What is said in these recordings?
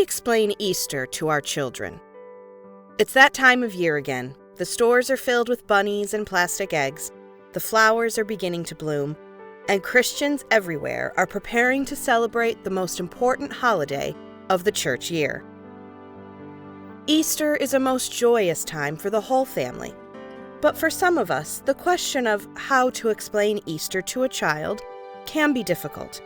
we explain Easter to our children? It's that time of year again. The stores are filled with bunnies and plastic eggs, the flowers are beginning to bloom, and Christians everywhere are preparing to celebrate the most important holiday of the church year. Easter is a most joyous time for the whole family. But for some of us, the question of how to explain Easter to a child can be difficult.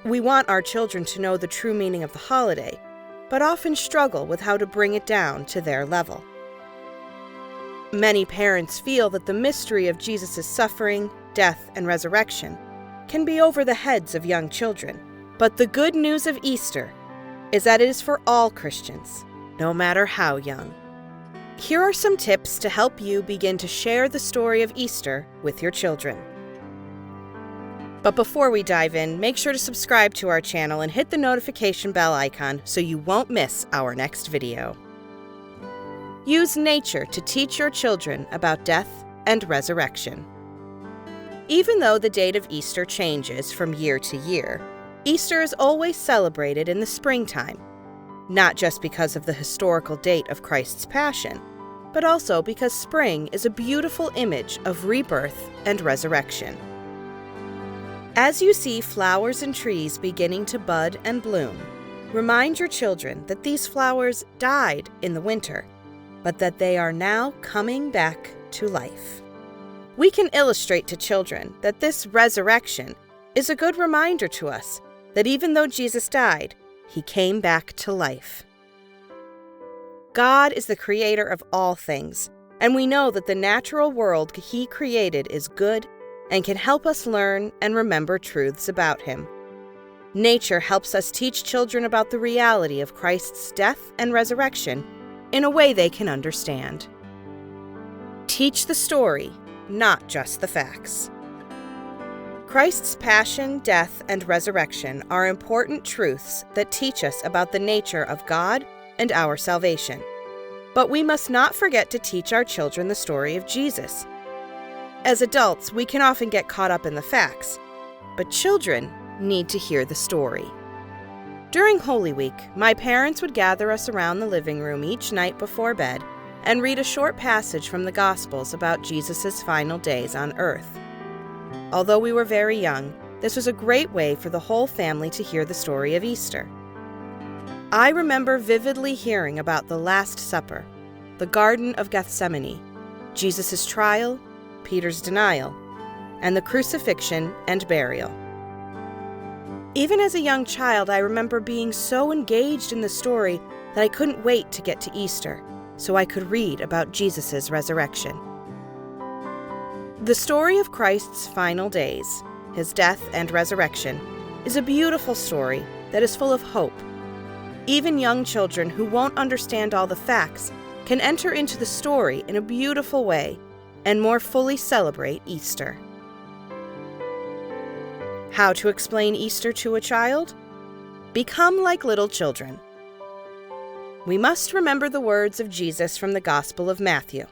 We want our children to know the true meaning of the holiday, but often struggle with how to bring it down to their level. Many parents feel that the mystery of Jesus' suffering, death, and resurrection can be over the heads of young children. But the good news of Easter is that it is for all Christians, no matter how young. Here are some tips to help you begin to share the story of Easter with your children. But before we dive in, make sure to subscribe to our channel and hit the notification bell icon so you won't miss our next video. Use nature to teach your children about death and resurrection. Even though the date of Easter changes from year to year, Easter is always celebrated in the springtime, not just because of the historical date of Christ's Passion, but also because spring is a beautiful image of rebirth and resurrection. As you see flowers and trees beginning to bud and bloom, remind your children that these flowers died in the winter, but that they are now coming back to life. We can illustrate to children that this resurrection is a good reminder to us that even though Jesus died, he came back to life. God is the creator of all things, and we know that the natural world he created is good and can help us learn and remember truths about him. Nature helps us teach children about the reality of Christ's death and resurrection in a way they can understand. Teach the story, not just the facts. Christ's passion, death, and resurrection are important truths that teach us about the nature of God and our salvation. But we must not forget to teach our children the story of Jesus. As adults, we can often get caught up in the facts, but children need to hear the story. During Holy Week, my parents would gather us around the living room each night before bed and read a short passage from the Gospels about Jesus' final days on earth. Although we were very young, this was a great way for the whole family to hear the story of Easter. I remember vividly hearing about the Last Supper, the Garden of Gethsemane, Jesus' trial, Peter's denial, and the crucifixion and burial. Even as a young child, I remember being so engaged in the story that I couldn't wait to get to Easter, so I could read about Jesus' resurrection. The story of Christ's final days, his death and resurrection, is a beautiful story that is full of hope. Even young children who won't understand all the facts can enter into the story in a beautiful way and more fully celebrate Easter. How to explain Easter to a child? Become like little children. We must remember the words of Jesus from the Gospel of Matthew.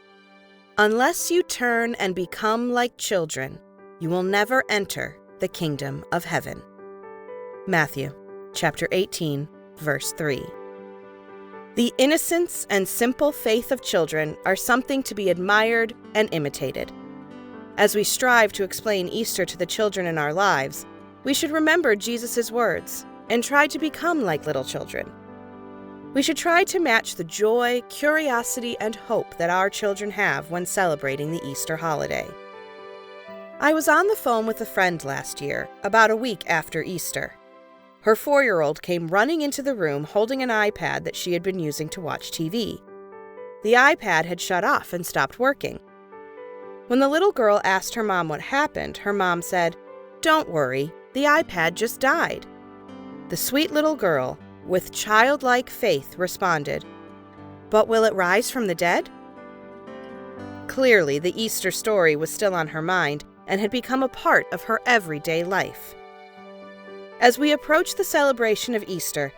Unless you turn and become like children, you will never enter the kingdom of heaven. Matthew, chapter 18, verse 3. The innocence and simple faith of children are something to be admired and imitated. As we strive to explain Easter to the children in our lives, we should remember Jesus' words and try to become like little children. We should try to match the joy, curiosity, and hope that our children have when celebrating the Easter holiday. I was on the phone with a friend last year, about a week after Easter. Her 4-year-old came running into the room holding an iPad that she had been using to watch TV. The iPad had shut off and stopped working. When the little girl asked her mom what happened, her mom said, "Don't worry, the iPad just died." The sweet little girl, with childlike faith, responded, "But will it rise from the dead?" Clearly, the Easter story was still on her mind and had become a part of her everyday life. As we approach the celebration of Easter,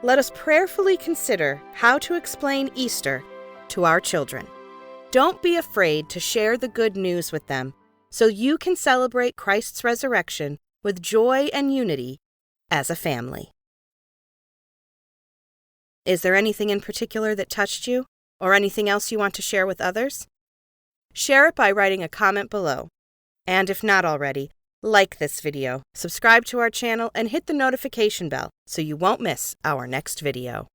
let us prayerfully consider how to explain Easter to our children. Don't be afraid to share the good news with them so you can celebrate Christ's resurrection with joy and unity as a family. Is there anything in particular that touched you, or anything else you want to share with others? Share it by writing a comment below. And if not already, like this video, subscribe to our channel, and hit the notification bell so you won't miss our next video.